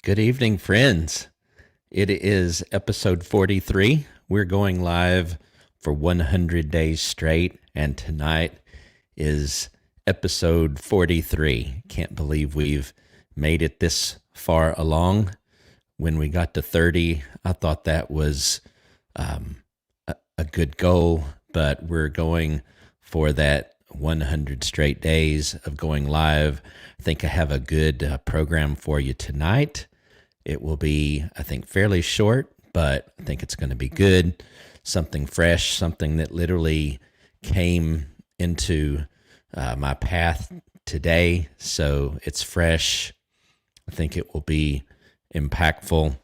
Good evening, friends. It is episode 43. We're going live for 100 days straight, and tonight is episode 43. Can't believe we've made it this far along. When we got to 30, I thought that was a good goal, but we're going for that 100 straight days of going live. I think I have a good program for you tonight. It will be, I think, fairly short, but I think it's going to be good. Something fresh, something that literally came into my path today. So it's fresh. I think it will be impactful,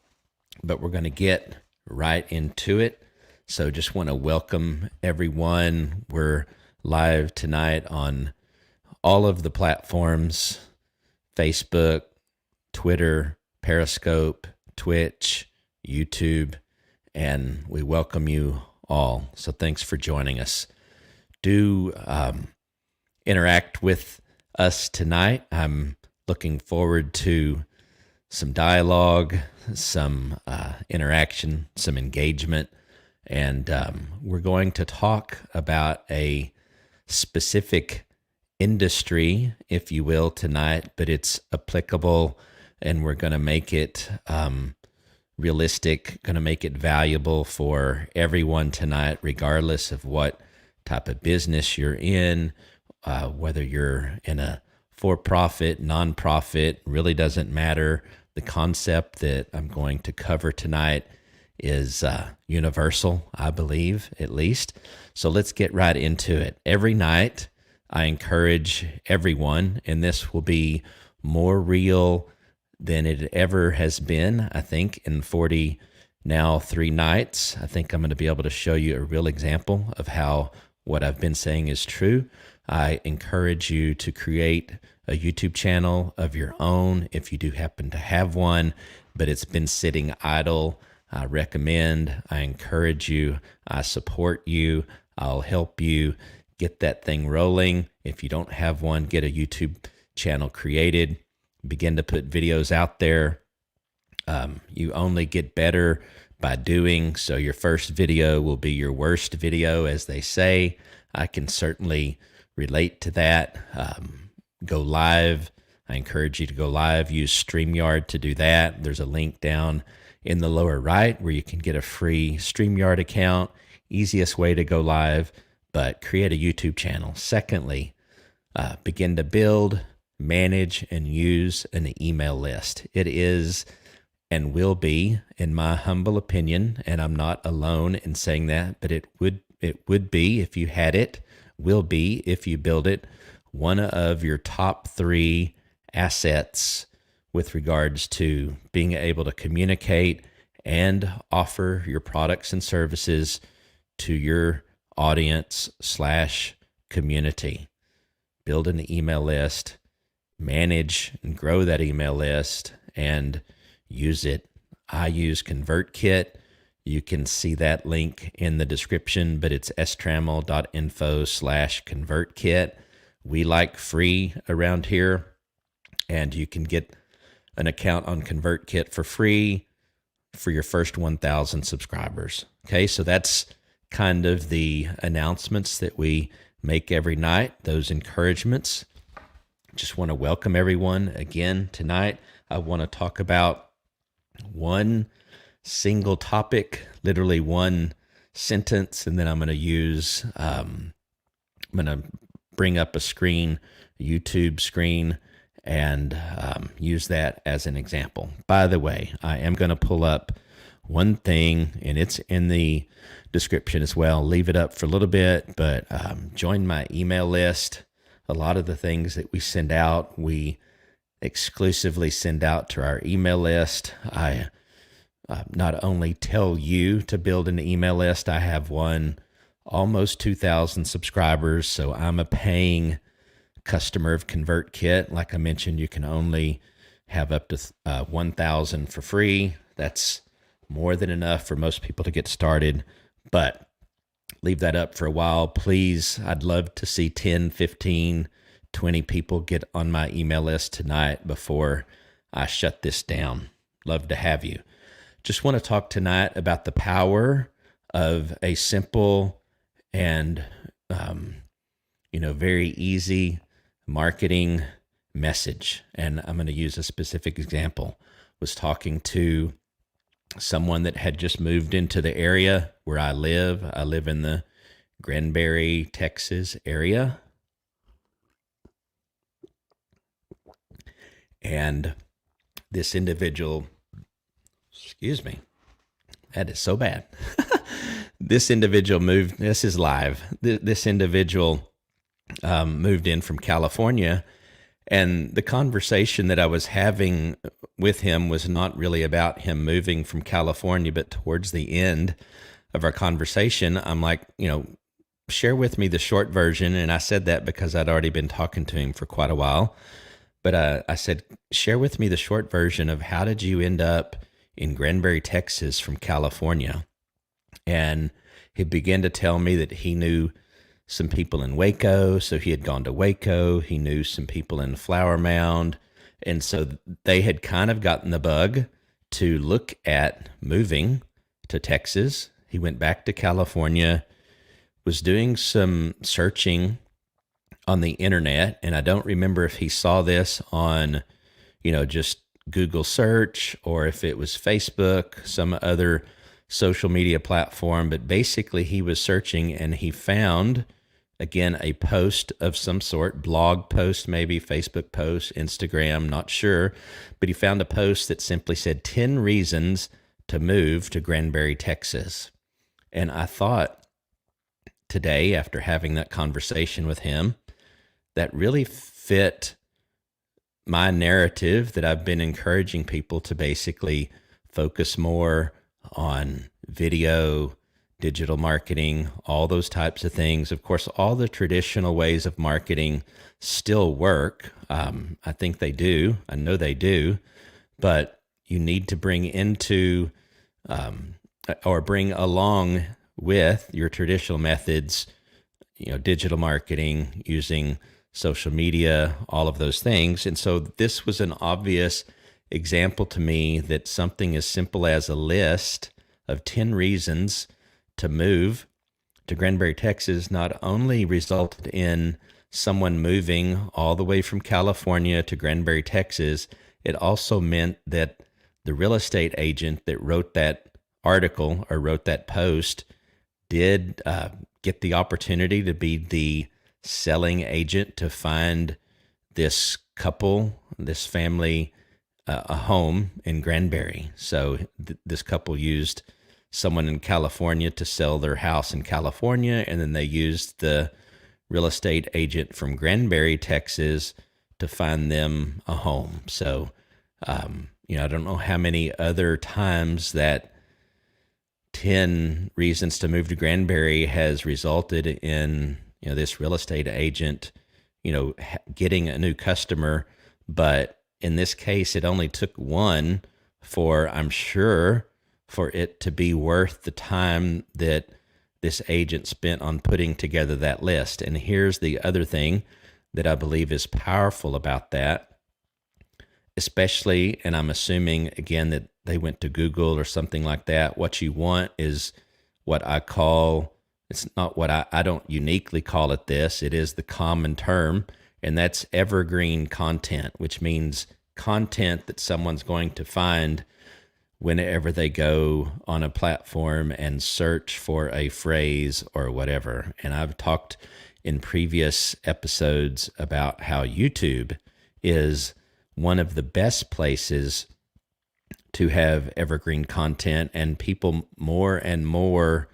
but we're going to get right into it. So just want to welcome everyone. We're live tonight on all of the platforms: Facebook, Twitter, Periscope, Twitch, YouTube, and we welcome you all. So thanks for joining us. Do interact with us tonight. I'm looking forward to some dialogue, some interaction, some engagement, and we're going to talk about a specific industry, if you will, tonight, but it's applicable, and we're going to make it realistic, going to make it valuable for everyone tonight, regardless of what type of business you're in, whether you're in a for-profit, non-profit, really doesn't matter. The concept that I'm going to cover tonight is universal, I believe, at least. So let's get right into it. Every night, I encourage everyone, and this will be more real than it ever has been, I think, in 3 nights. I think I'm going to be able to show you a real example of how what I've been saying is true. I encourage you to create a YouTube channel of your own if you do happen to have one, but it's been sitting idle. I encourage you, I support you, I'll help you get that thing rolling. If you don't have one, get a YouTube channel created, begin to put videos out there. You only get better by doing, so your first video will be your worst video, as they say. I can certainly relate to that. Go live. I encourage you to go live. Use StreamYard to do that. There's a link down in the lower right where you can get a free StreamYard account. Easiest way to go live, but create a YouTube channel. Secondly, begin to build, manage, and use an email list. It is and will be, in my humble opinion, and I'm not alone in saying that, but it would be if you had it, will be if you build it, one of your top 3 assets with regards to being able to communicate and offer your products and services to your audience / community. Build an email list, manage and grow that email list, and use it. I use ConvertKit. You can see that link in the description, but it's strammel.info/ConvertKit. We like free around here, and you can get an account on ConvertKit for free for your first 1,000 subscribers. Okay, so that's kind of the announcements that we make every night, those encouragements. Just want to welcome everyone again tonight. I want to talk about one single topic, literally one sentence, and then I'm going to bring up a screen, a YouTube screen, and use that as an example. By the way, I am going to pull up one thing, and it's in the description as well. Leave it up for a little bit, but join my email list. A lot of the things that we send out, we exclusively send out to our email list. I not only tell you to build an email list, I have one almost 2,000 subscribers, so I'm a paying customer of ConvertKit. Like I mentioned, you can only have up to 1,000 for free. That's more than enough for most people to get started, but leave that up for a while. Please, I'd love to see 10, 15, 20 people get on my email list tonight before I shut this down. Love to have you. Just want to talk tonight about the power of a simple and very easy marketing message. And I'm going to use a specific example. Was talking to someone that had just moved into the area where I live. I live in the Granbury, Texas area. And this individual, excuse me, that is so bad. This individual moved, this is live. This individual moved in from California. And the conversation that I was having with him was not really about him moving from California, but towards the end of our conversation, I'm like, share with me the short version. And I said that because I'd already been talking to him for quite a while. But I said, share with me the short version of how did you end up in Granbury, Texas from California? And he began to tell me that he knew some people in Waco. So he had gone to Waco. He knew some people in Flower Mound. And so they had kind of gotten the bug to look at moving to Texas. He went back to California, was doing some searching on the internet. And I don't remember if he saw this on, just Google search or if it was Facebook, some other social media platform. But basically he was searching and he found, again, a post of some sort, blog post, maybe Facebook post, Instagram, not sure. But he found a post that simply said 10 reasons to move to Granbury, Texas. And I thought today, after having that conversation with him, that really fit my narrative that I've been encouraging people to basically focus more on video, digital marketing, all those types of things. Of course, all the traditional ways of marketing still work. I think they do. I know they do. But you need to bring into or bring along with your traditional methods, digital marketing, using social media, all of those things. And so this was an obvious example to me that something as simple as a list of 10 reasons to move to Granbury, Texas, not only resulted in someone moving all the way from California to Granbury, Texas, it also meant that the real estate agent that wrote that article or wrote that post did get the opportunity to be the selling agent to find this couple, this family, a home in Granbury. So this couple used someone in California to sell their house in California, and then they used the real estate agent from Granbury, Texas, to find them a home. So, I don't know how many other times that 10 reasons to move to Granbury has resulted in, this real estate agent, getting a new customer. But in this case, it only took one for, I'm sure, for it to be worth the time that this agent spent on putting together that list. And here's the other thing that I believe is powerful about that, especially, and I'm assuming, again, that they went to Google or something like that. What you want is what I call, it's not what I don't uniquely call it this, it is the common term, and that's evergreen content, which means content that someone's going to find whenever they go on a platform and search for a phrase or whatever. And I've talked in previous episodes about how YouTube is one of the best places to have evergreen content, and people more and more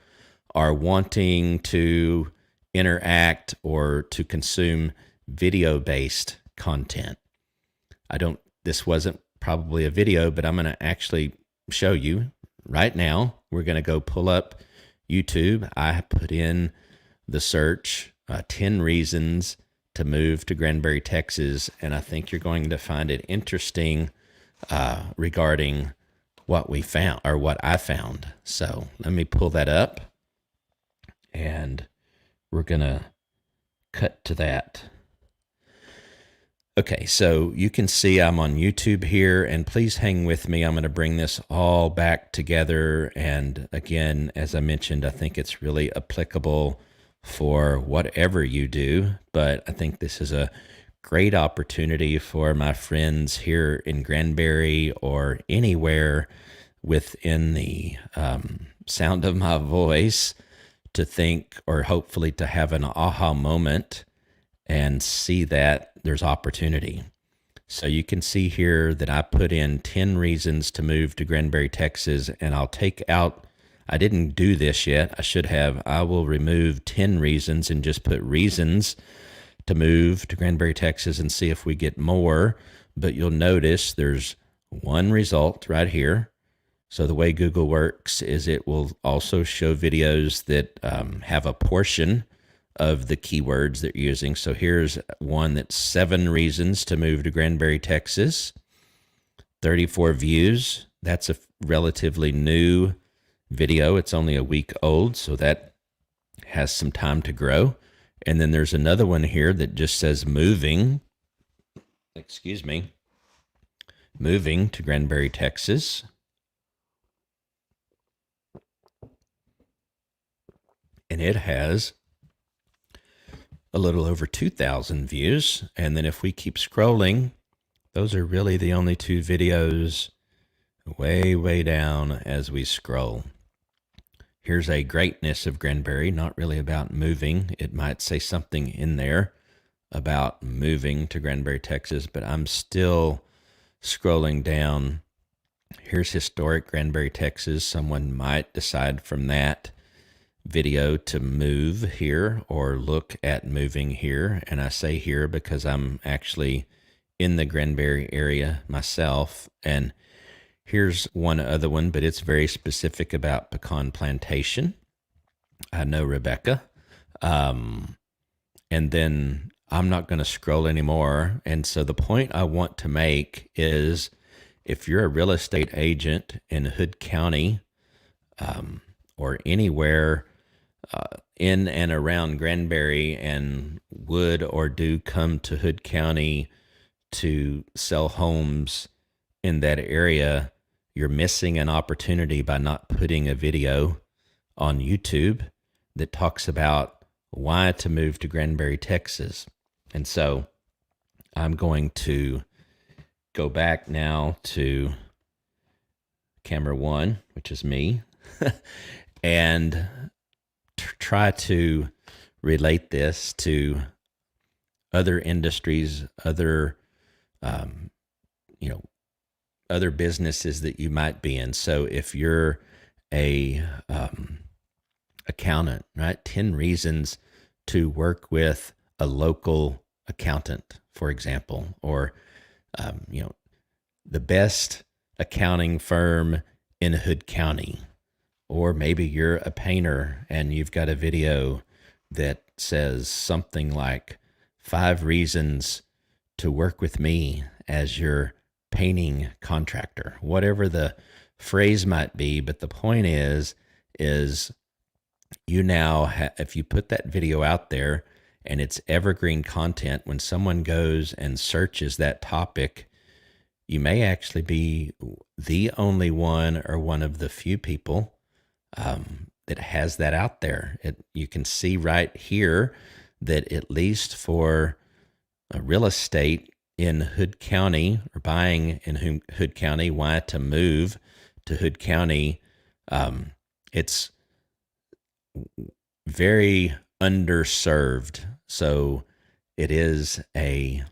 are wanting to interact or to consume video-based content. This wasn't probably a video, but I'm going to actually show you right now. We're going to go pull up YouTube. I put in the search 10 reasons to move to Granbury, Texas, and I think you're going to find it interesting regarding what we found or what I found. So let me pull that up and we're going to cut to that. Okay, so you can see I'm on YouTube here, and please hang with me. I'm going to bring this all back together. And again, as I mentioned, I think it's really applicable for whatever you do, but I think this is a great opportunity for my friends here in Granbury or anywhere within the sound of my voice to think, or hopefully to have an aha moment and see that there's opportunity. So you can see here that I put in 10 reasons to move to Granbury, Texas, and I'll take out, I didn't do this yet, I should have. I will remove 10 reasons and just put reasons to move to Granbury, Texas, and see if we get more. But you'll notice there's one result right here. So the way Google works is it will also show videos that have a portion of the keywords that you're using. So here's one that's 7 reasons to move to Granbury, Texas. 34 views. That's a relatively new video. It's only a week old, so that has some time to grow. And then there's another one here that just says moving to Granbury, Texas. And it has a little over 2,000 views. And then if we keep scrolling, those are really the only 2 videos way down as we scroll. Here's a greatness of Granbury, not really about moving. It might say something in there about moving to Granbury, Texas, but I'm still scrolling down. Here's historic Granbury, Texas. Someone might decide from that video to move here or look at moving here. And I say here because I'm actually in the Granbury area myself. And here's one other one, but it's very specific about pecan plantation. I know Rebecca. And then I'm not going to scroll anymore. And so the point I want to make is if you're a real estate agent in Hood County or anywhere in and around Granbury and would or do come to Hood County to sell homes in that area, you're missing an opportunity by not putting a video on YouTube that talks about why to move to Granbury, Texas. And so I'm going to go back now to camera 1, which is me, and try to relate this to other industries, other other businesses that you might be in. So if you're a accountant, right? 10 reasons to work with a local accountant, for example, or the best accounting firm in Hood County. Or maybe you're a painter and you've got a video that says something like 5 reasons to work with me as your painting contractor, whatever the phrase might be. But the point is you now, if you put that video out there and it's evergreen content, when someone goes and searches that topic, you may actually be the only one or one of the few people that has that out there. You can see right here that at least for real estate in Hood County or buying in Hood County, why to move to Hood County, it's very underserved. So it is a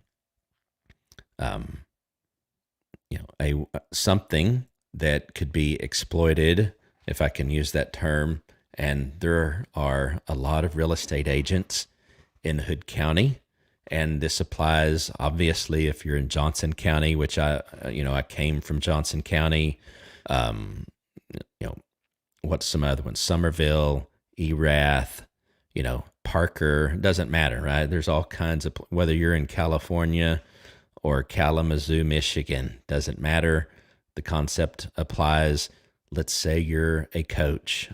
something that could be exploited, if I can use that term. And there are a lot of real estate agents in Hood County. And this applies, obviously, if you're in Johnson County, which I came from Johnson County. What's some other ones? Somerville, Erath, Parker, doesn't matter, right? There's all kinds of, whether you're in California or Kalamazoo, Michigan, doesn't matter. The concept applies. Let's say you're a coach.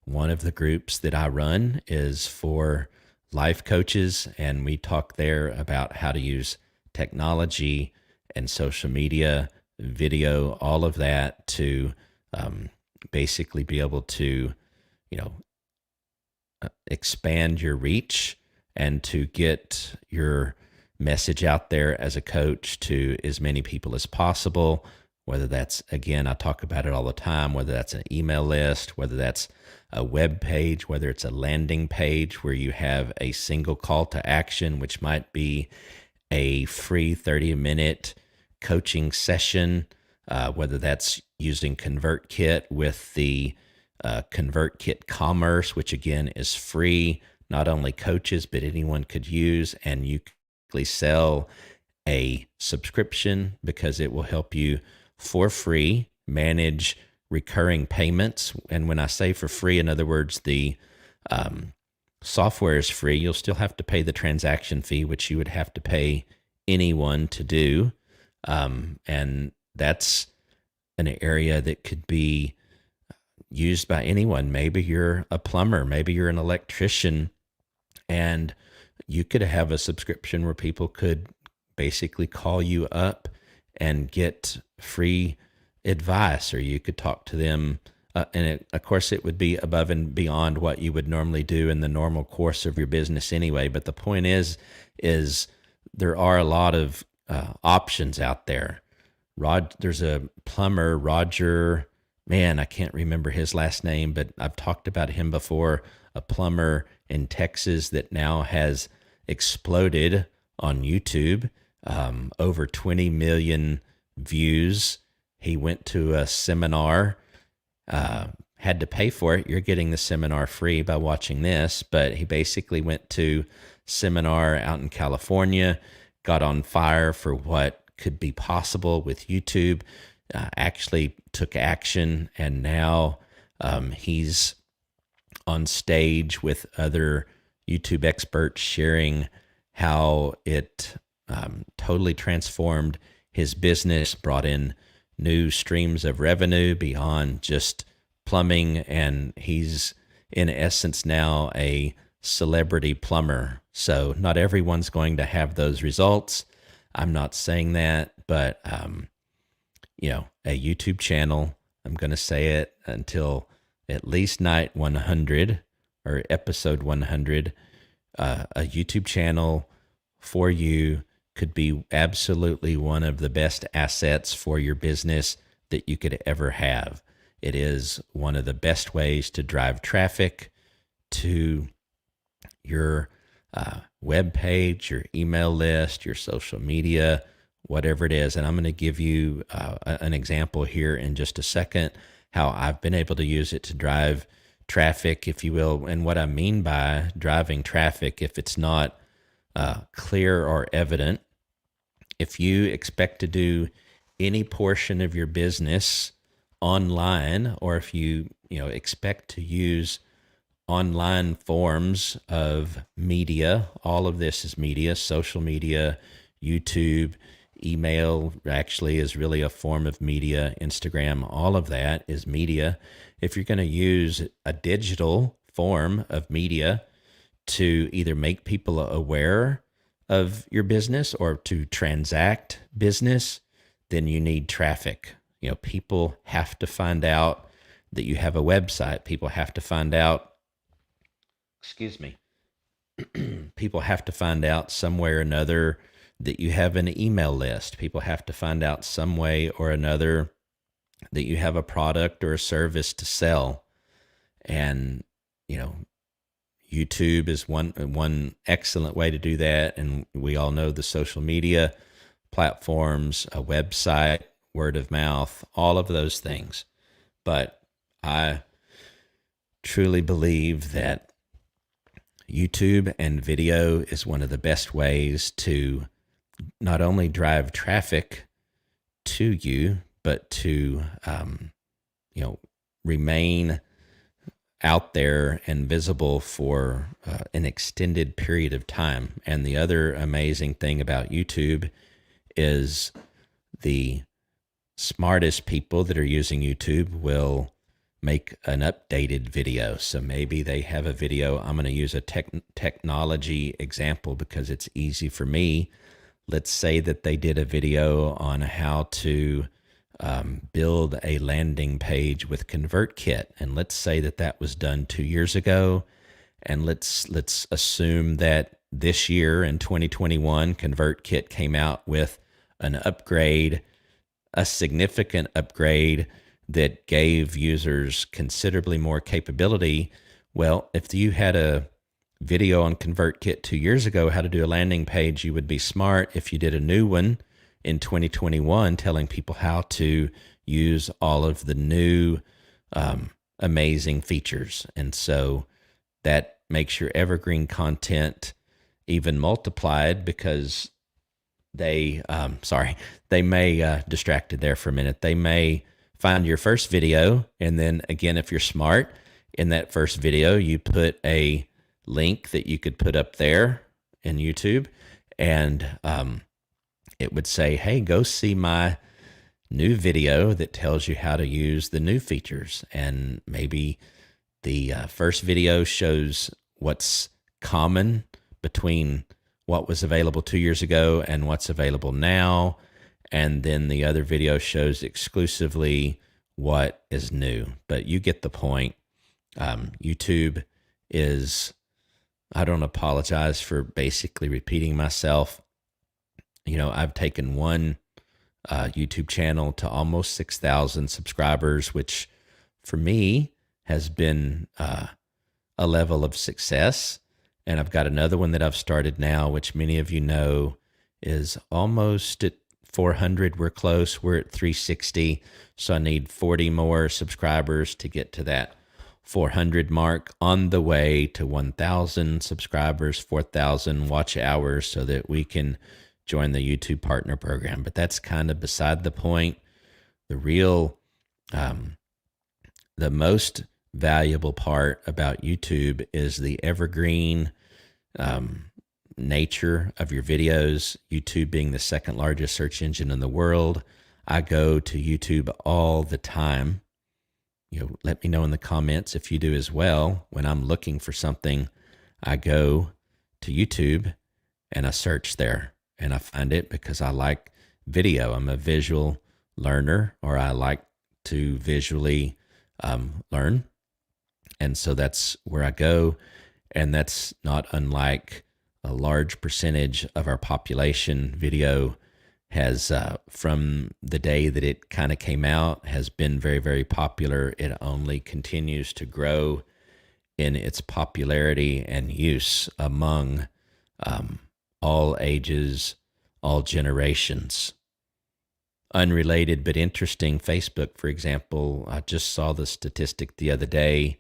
One of the groups that I run is for life coaches, and we talk there about how to use technology and social media, video, all of that to basically be able to, you know, expand your reach and to get your message out there as a coach to as many people as possible. Whether that's, again, I talk about it all the time, whether that's an email list, whether that's a web page, whether it's a landing page where you have a single call to action, which might be a free 30-minute coaching session, whether that's using ConvertKit with the ConvertKit Commerce, which again is free, not only coaches, but anyone could use, and you can sell a subscription because it will help you for free manage recurring payments. And when I say for free, in other words, the software is free. You'll still have to pay the transaction fee, which you would have to pay anyone to do. And that's an area that could be used by anyone. Maybe you're a plumber, maybe you're an electrician, and you could have a subscription where people could basically call you up and get free advice, or you could talk to them. Of course, it would be above and beyond what you would normally do in the normal course of your business anyway. But the point is there are a lot of options out there. There's a plumber, Roger, man, I can't remember his last name, but I've talked about him before, a plumber in Texas that now has exploded on YouTube, over 20 million views. He went to a seminar, had to pay for it. You're getting the seminar free by watching this, but he basically went to seminar out in California, got on fire for what could be possible with YouTube, actually took action, and now he's on stage with other YouTube experts sharing how it totally transformed his business, brought in new streams of revenue beyond just plumbing, and he's in essence now a celebrity plumber. So not everyone's going to have those results. I'm not saying that, but a YouTube channel, I'm going to say it until at least night 100 or episode 100, a YouTube channel for you could be absolutely one of the best assets for your business that you could ever have. It is one of the best ways to drive traffic to your web page, your email list, your social media, whatever it is. And I'm going to give you an example here in just a second, how I've been able to use it to drive traffic, if you will. And what I mean by driving traffic, if it's not clear or evident, if you expect to do any portion of your business online, or if you expect to use online forms of media, all of this is media, social media, YouTube, email actually is really a form of media, Instagram, all of that is media. If you're going to use a digital form of media to either make people aware of your business or to transact business, then you need traffic. People have to find out that you have a website. People have to find out, people have to find out some way or another that you have an email list. People have to find out some way or another that you have a product or a service to sell. And, YouTube is one excellent way to do that. And we all know the social media platforms, a website, word of mouth, all of those things. But I truly believe that YouTube and video is one of the best ways to not only drive traffic to you, but to, remain out there and visible for an extended period of time. And the other amazing thing about YouTube is the smartest people that are using YouTube will make an updated video. So maybe they have a video. I'm going to use a technology example because it's easy for me. let's say that they did a video on how to build a landing page with ConvertKit, and let's say that that was done 2 years ago, and let's assume that this year in 2021, ConvertKit came out with an upgrade, a significant upgrade that gave users considerably more capability. Well, if you had a video on ConvertKit 2 years ago, how to do a landing page, you would be smart if you did a new one in 2021 telling people how to use all of the new amazing features. And so that makes your evergreen content even multiplied, because they may distracted there for a minute. They may find your first video, and then again, if you're smart, in that first video you put a link that you could put up there in YouTube, and it would say, hey, go see my new video that tells you how to use the new features. And maybe the first video shows what's common between what was available 2 years ago and what's available now. And then the other video shows exclusively what is new. But you get the point. YouTube is, I don't apologize for basically repeating myself. I've taken one YouTube channel to almost 6,000 subscribers, which for me has been a level of success. And I've got another one that I've started now, which many of you know is almost at 400. We're close. We're at 360. So I need 40 more subscribers to get to that 400 mark, on the way to 1,000 subscribers, 4,000 watch hours, so that we can join the YouTube Partner Program. But that's kind of beside the point. The real, the most valuable part about YouTube is the evergreen nature of your videos. YouTube being the second largest search engine in the world. I go to YouTube all the time. Let me know in the comments if you do as well. When I'm looking for something, I go to YouTube and I search there, and I find it because I like video. I'm a visual learner, or I like to visually learn. And so that's where I go. And that's not unlike a large percentage of our population. Video has, from the day that it kind of came out, has been very, very popular. It only continues to grow in its popularity and use among all ages, all generations. Unrelated but interesting, Facebook, for example, I just saw the statistic the other day.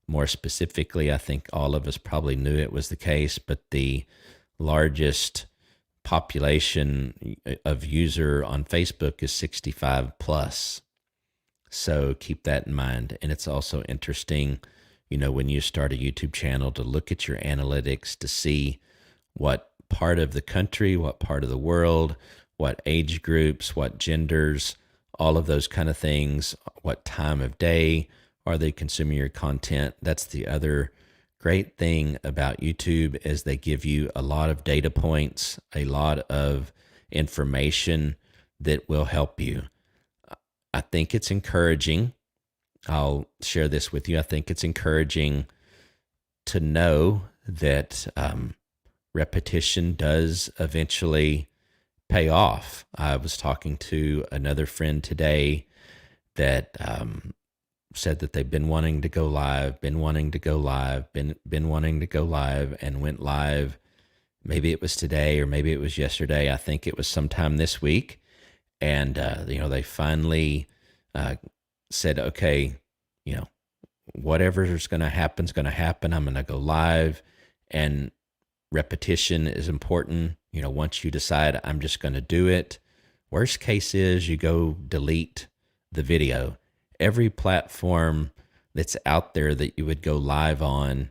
More specifically, I think all of us probably knew it was the case, but the largest population of user on Facebook is 65 plus. So keep that in mind. And it's also interesting, when you start a YouTube channel, to look at your analytics to see what part of the country, what part of the world, what age groups, what genders, all of those kind of things, what time of day are they consuming your content. That's the other great thing about YouTube, is they give you a lot of data points, a lot of information that will help you. I think it's encouraging. I'll share this with you. I think it's encouraging to know that repetition does eventually pay off. I was talking to another friend today that said that they've been wanting to go live, been wanting to go live, and went live. Maybe it was today or maybe it was yesterday. I think it was sometime this week. And, they finally said, okay, whatever is going to happen is going to happen. I'm going to go live. And repetition is important. Once you decide I'm just going to do it, worst case is you go delete the video. Every platform that's out there that you would go live on,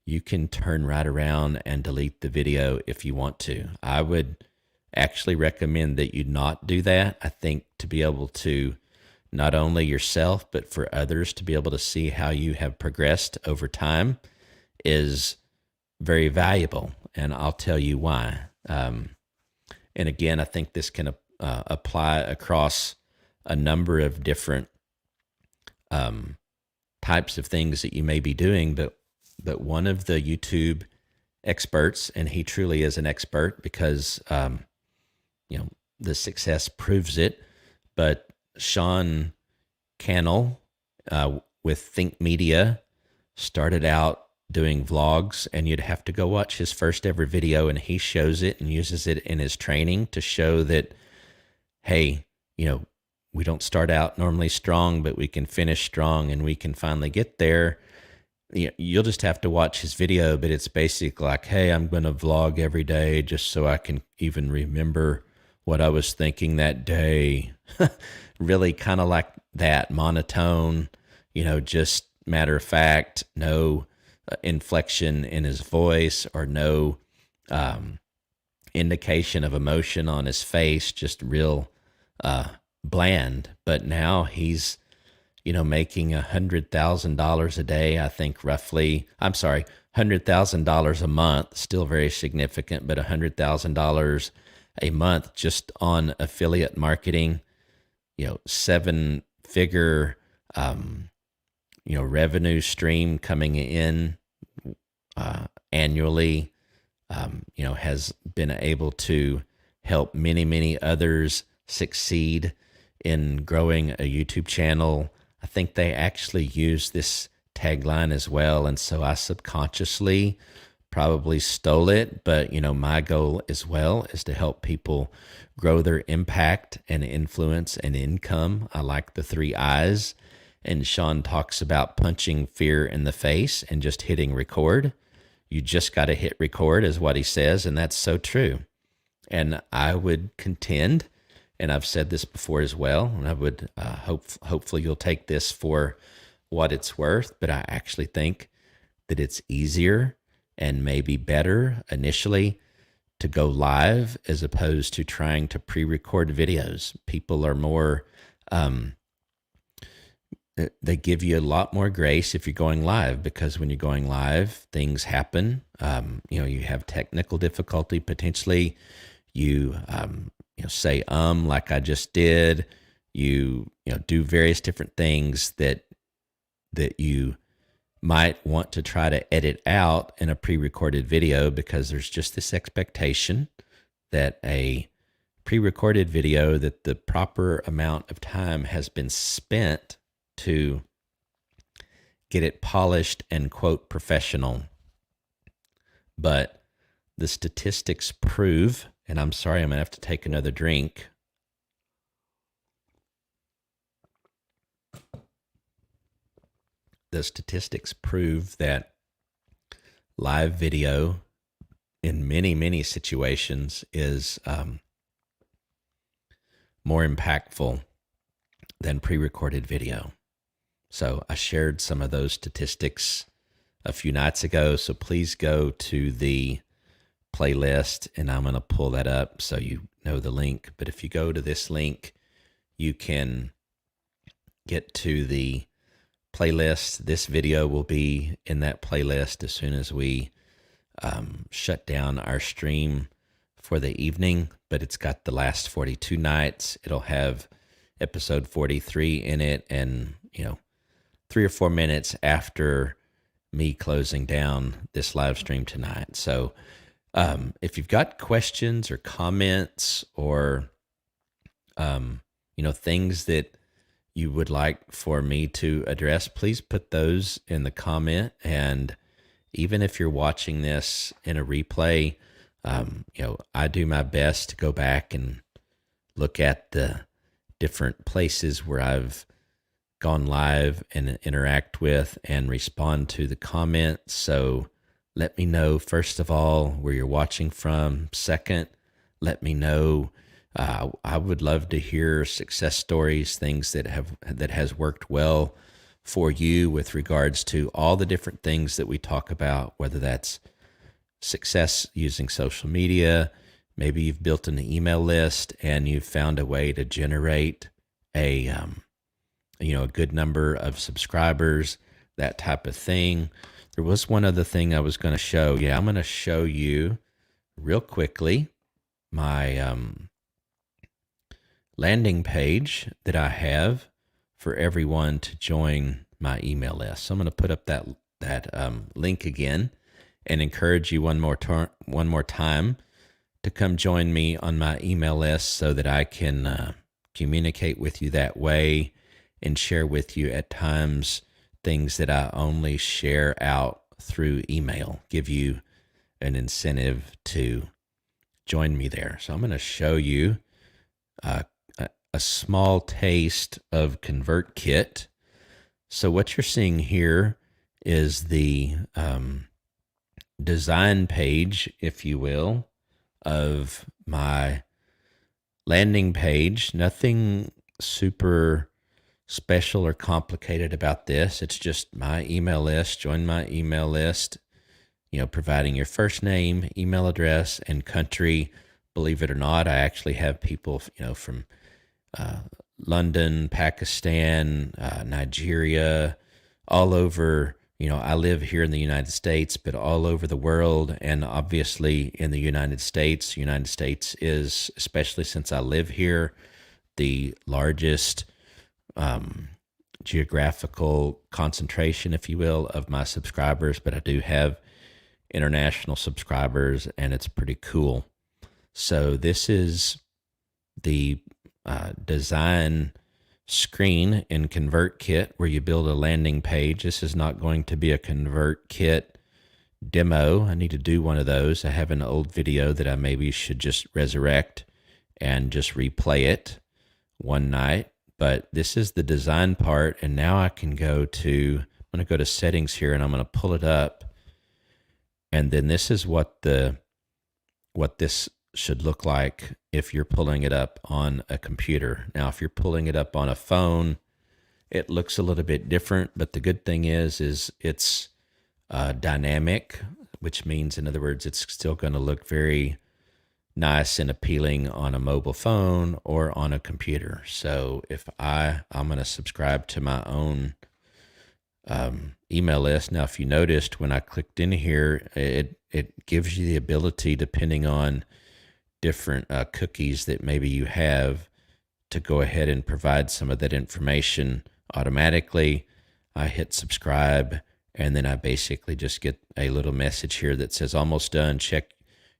you can turn right around and delete the video if you want to. I would actually recommend that you not do that. I think to be able to, not only yourself, but for others to be able to see how you have progressed over time is very valuable. And I'll tell you why. And again, I think this can apply across a number of different types of things that you may be doing. But one of the YouTube experts, and he truly is an expert because the success proves it. But Sean Cannell with Think Media started out doing vlogs, and you'd have to go watch his first ever video, and he shows it and uses it in his training to show that, hey, we don't start out normally strong, but we can finish strong and we can finally get there. You'll just have to watch his video, but it's basically like, hey, I'm going to vlog every day just so I can even remember what I was thinking that day. Really kind of like that, monotone, just matter of fact, no inflection in his voice or no indication of emotion on his face, just real bland. But now he's making $100,000 a day, I think roughly. I'm sorry, $100,000 a month, still very significant, but $100,000 a month just on affiliate marketing. 7-figure revenue stream coming in annually. Has been able to help many others succeed in growing a YouTube channel. I think they actually use this tagline as well, and so I subconsciously probably stole it. But my goal as well is to help people grow their impact and influence and income. I like the 3 I's, and Sean talks about punching fear in the face and just hitting record. You just got to hit record is what he says, and that's so true. And I would contend, and I've said this before as well, and I would hopefully you'll take this for what it's worth, but I actually think that it's easier and maybe better initially to go live as opposed to trying to pre-record videos. People are more, they give you a lot more grace if you're going live, because when you're going live, things happen. You have technical difficulty potentially. You say like I just did. You do various different things that you might want to try to edit out in a pre-recorded video, because there's just this expectation that a pre-recorded video, that the proper amount of time has been spent to get it polished and quote professional. But the statistics prove, and I'm sorry, I'm gonna have to take another drink. The statistics prove that live video in many situations is more impactful than pre-recorded video. So I shared some of those statistics a few nights ago, so please go to the playlist, and I'm going to pull that up so you know the link. But if you go to this link, you can get to the playlist. This video will be in that playlist as soon as we shut down our stream for the evening, but it's got the last 42 nights. It'll have episode 43 in it, and 3 or 4 minutes after me closing down this live stream tonight. So if you've got questions or comments or things that you would like for me to address, please put those in the comment. And even if you're watching this in a replay, I do my best to go back and look at the different places where I've gone live and interact with and respond to the comments. So let me know, first of all, where you're watching from. Second, let me know. I would love to hear success stories, things that has worked well for you with regards to all the different things that we talk about, whether that's success using social media. Maybe you've built an email list and you've found a way to generate a good number of subscribers, that type of thing. There was one other thing I was going to show. Yeah, I'm going to show you real quickly. my landing page that I have for everyone to join my email list. So I'm going to put up that link again and encourage you one more time to come join me on my email list so that I can communicate with you that way and share with you at times things that I only share out through email, give you an incentive to join me there. So I'm going to show you a small taste of ConvertKit. So what you're seeing here is the design page, if you will, of my landing page. Nothing super special or complicated about this. It's just my email list. Join my email list, providing your first name, email address, and country. Believe it or not, I actually have people, from London, Pakistan, Nigeria, all over. I live here in the United States, but all over the world, and obviously in the United States. The United States is, especially since I live here, the largest geographical concentration, if you will, of my subscribers, but I do have international subscribers, and it's pretty cool. So this is the design screen in ConvertKit where you build a landing page. This is not going to be a ConvertKit demo. I need to do one of those. I have an old video that I maybe should just resurrect and just replay it one night. But this is the design part, and now I can I'm going to go to settings here, and I'm going to pull it up. And then this is what this should look like if you're pulling it up on a computer. Now, if you're pulling it up on a phone, it looks a little bit different, but the good thing is it's dynamic, which means, in other words, it's still going to look very nice and appealing on a mobile phone or on a computer. So if I'm going to subscribe to my own email list. Now, if you noticed when I clicked in here, it gives you the ability, depending on different cookies that maybe you have, to go ahead and provide some of that information automatically. I hit subscribe, and then I basically just get a little message here that says almost done. Check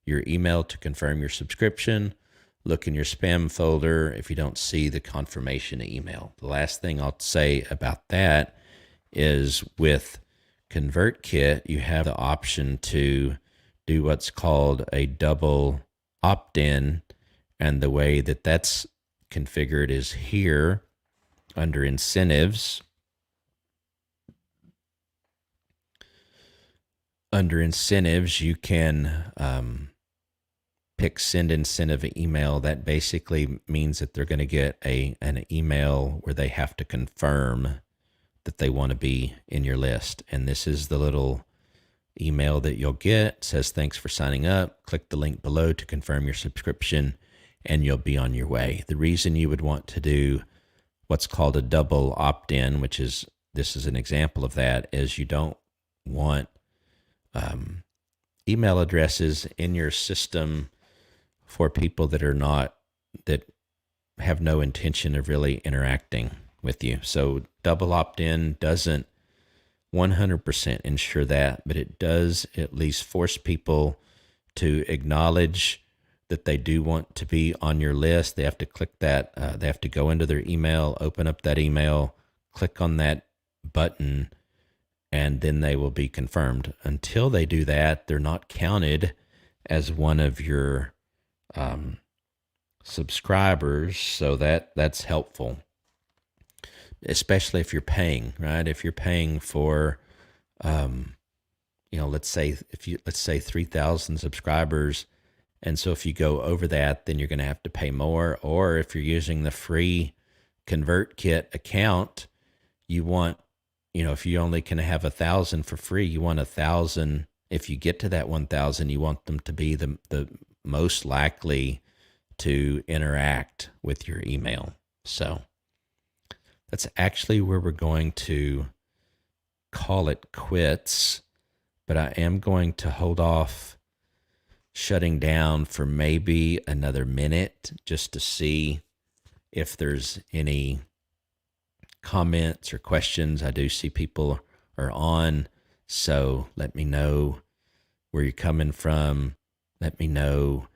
your email to confirm your subscription. Look in your spam folder if you don't see the confirmation email. The last thing I'll say about that is with ConvertKit, you have the option to do what's called a double opt-in, and the way that that's configured is here under incentives. Under incentives, you can pick send incentive email. That basically means that they're going to get an email where they have to confirm that they want to be in your list. And this is the little email that you'll get. It says, thanks for signing up. Click the link below to confirm your subscription, and you'll be on your way. The reason you would want to do what's called a double opt-in, this is an example of that, is you don't want email addresses in your system for people that have no intention of really interacting with you. So double opt-in doesn't 100% ensure that, but it does at least force people to acknowledge that they do want to be on your list. They have to click that. They have to go into their email, open up that email, click on that button, and then they will be confirmed. Until they do that, they're not counted as one of your subscribers. So that's helpful, especially if you're paying, right? If you're paying for, let's say 3,000 subscribers, and so if you go over that, then you're going to have to pay more. Or if you're using the free ConvertKit account, you want, if you only can have 1,000 for free, you want 1,000. If you get to that 1,000, you want them to be the most likely to interact with your email. So that's actually where we're going to call it quits, but I am going to hold off shutting down for maybe another minute just to see if there's any comments or questions. I do see people are on, so let me know where you're coming from. Let me know.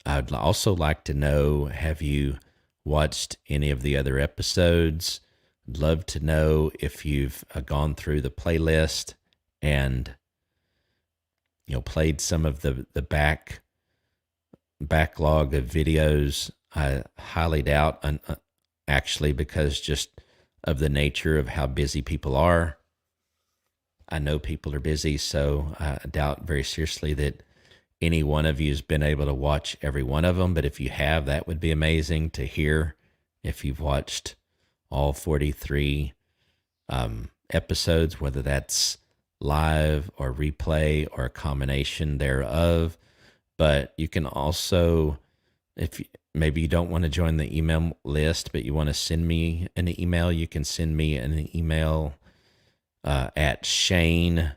I'd also like to know, have you watched any of the other episodes? I'd love to know if you've gone through the playlist and played some of the backlog of videos. I highly doubt, actually, because just of the nature of how busy people are. I know people are busy, so I doubt very seriously that any one of you has been able to watch every one of them. But if you have, that would be amazing to hear. If you've watched all 43 episodes, whether that's live or replay or a combination thereof. But you can also, if maybe you don't want to join the email list, but you want to send me an email, you can send me an email at Shane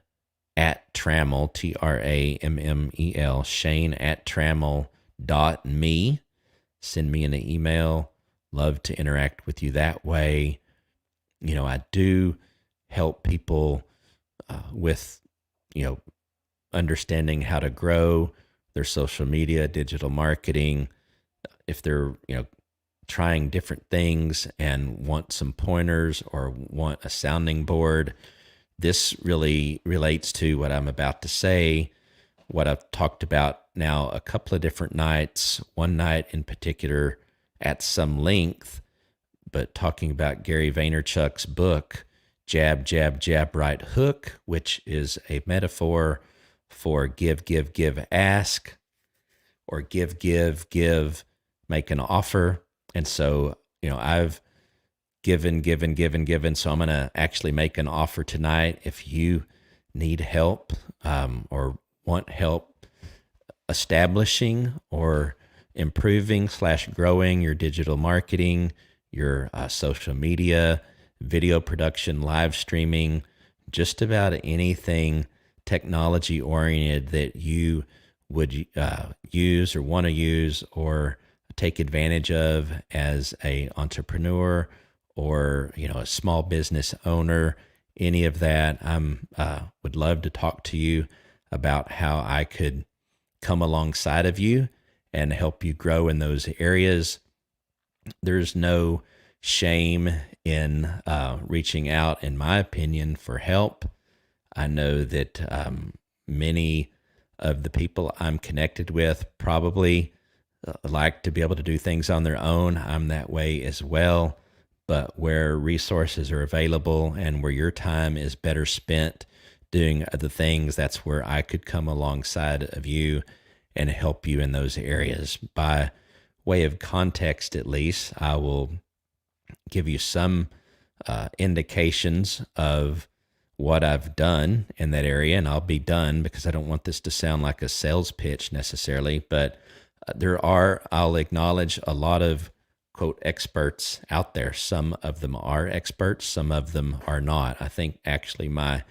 at Trammel, Trammel, Shane at Trammel.me. Send me an email. Love to interact with you that way. I do help people with, understanding how to grow their social media, digital marketing. If they're, trying different things and want some pointers or want a sounding board, this really relates to what I'm about to say, what I've talked about now a couple of different nights, one night in particular at some length, but talking about Gary Vaynerchuk's book, Jab, Jab, Jab, Right Hook, which is a metaphor for give, give, give, ask, or give, give, give, make an offer. And so, I've given. So I'm going to actually make an offer tonight. If you need help or want help establishing or improving / growing your digital marketing, your social media, video production, live streaming, just about anything technology oriented that you would use or want to use or take advantage of as a entrepreneur or a small business owner, any of that, I'm would love to talk to you about how I could come alongside of you and help you grow in those areas. There's no shame in reaching out, in my opinion, for help. I know that many of the people I'm connected with probably like to be able to do things on their own. I'm that way as well. But where resources are available and where your time is better spent doing other things, that's where I could come alongside of you and help you in those areas. By way of context, at least, I will give you some indications of what I've done in that area, and I'll be done because I don't want this to sound like a sales pitch necessarily, but I'll acknowledge a lot of quote experts out there. Some of them are experts, some of them are not. I think actually my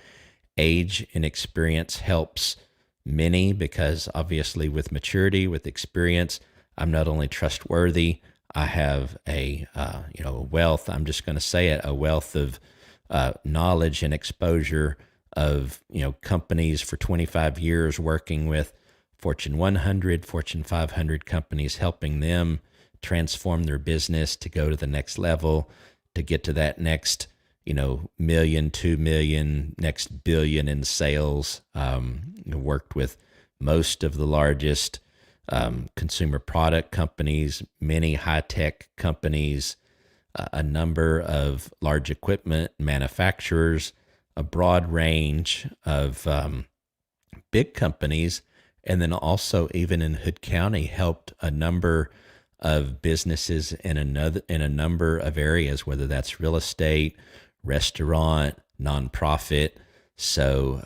age and experience helps many because obviously with maturity, with experience, I'm not only trustworthy, I have a wealth, I'm just going to say it, a wealth of knowledge and exposure of companies for 25 years working with Fortune 100, Fortune 500 companies, helping them transform their business to go to the next level, to get to that next, million, 2 million, next billion in sales. Worked with most of the largest consumer product companies, many high-tech companies, a number of large equipment manufacturers, a broad range of big companies, and then also even in Hood County helped a number of businesses in a number of areas, whether that's real estate, restaurant, nonprofit. So,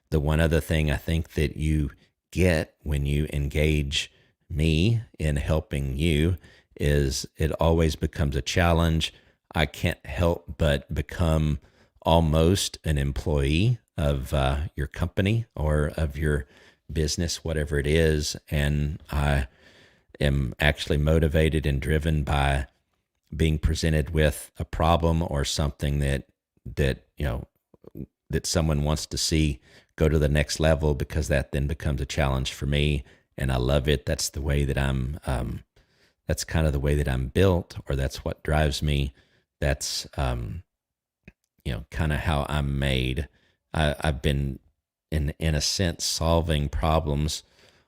the one other thing I think that you get when you engage me in helping you is it always becomes a challenge. I can't help but become almost an employee of your company or of your business, whatever it is. And I am actually motivated and driven by being presented with a problem or something that that someone wants to see go to the next level, because that then becomes a challenge for me, and I love it. That's the way that that's kind of the way that I'm built, or that's what drives me. That's kind of how I'm made. I've been in a sense solving problems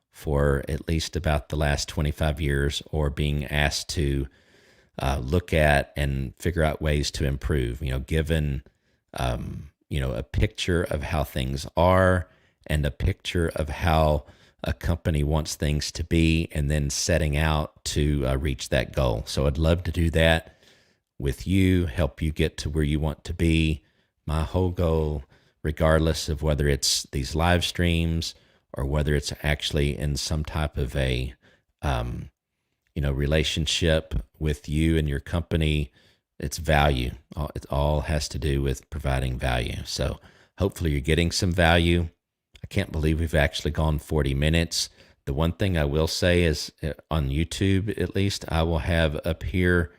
for at least about the last 25 years, or being asked to look at and figure out ways to improve, given, a picture of how things are and a picture of how a company wants things to be, and then setting out to reach that goal. So I'd love to do that with you, help you get to where you want to be. My whole goal, regardless of whether it's these live streams or whether it's actually in some type of a relationship with you and your company, it's value. It all has to do with providing value. So hopefully you're getting some value. I can't believe we've actually gone 40 minutes. The one thing I will say is, on YouTube at least, I will have up here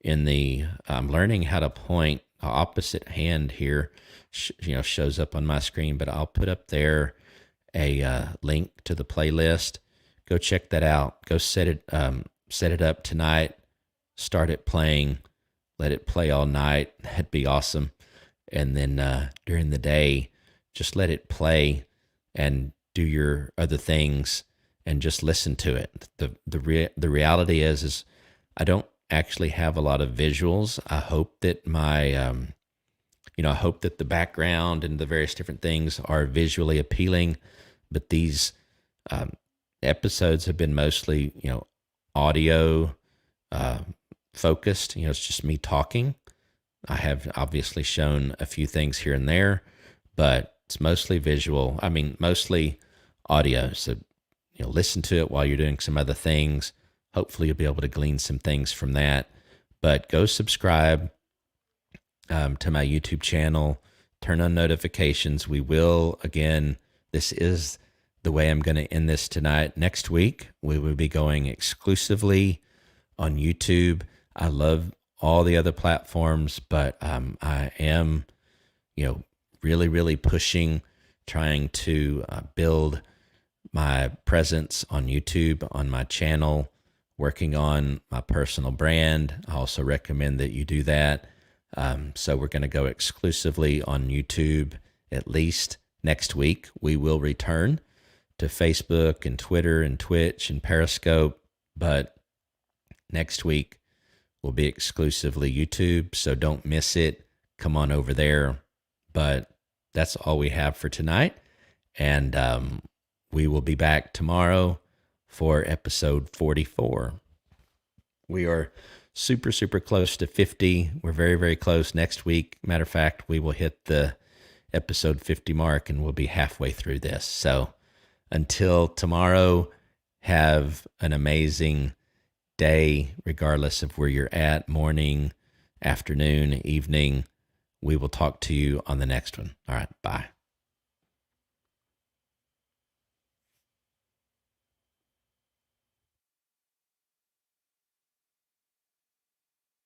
in the I'm learning how to point, opposite hand here shows up on my screen, but I'll put up there a link to the playlist. Go check that out. Go set it up tonight. Start it playing. Let it play all night. That'd be awesome. And then during the day, just let it play and do your other things and just listen to it. The reality is I don't actually have a lot of visuals. I hope that my I hope that the background and the various different things are visually appealing, but these episodes have been mostly audio focused. It's just me talking. I have obviously shown a few things here and there, but it's mostly visual. I mean, mostly audio. So, listen to it while you're doing some other things. Hopefully you'll be able to glean some things from that. But go subscribe to my YouTube channel. Turn on notifications. We will, again, this is the way I'm going to end this tonight. Next week, we will be going exclusively on YouTube. I love all the other platforms, but I am, really, really pushing, trying to build my presence on YouTube, on my channel, working on my personal brand. I also recommend that you do that. So we're going to go exclusively on YouTube at least next week. We will return to Facebook and Twitter and Twitch and Periscope, but next week will be exclusively YouTube, so don't miss it. Come on over there. But that's all we have for tonight, and we will be back tomorrow for episode 44. We are super, super close to 50. We're very, very close. Next week, matter of fact, we will hit the episode 50 mark, and we'll be halfway through this. So until tomorrow, have an amazing day, regardless of where you're at, morning, afternoon, evening. We will talk to you on the next one. All right, bye.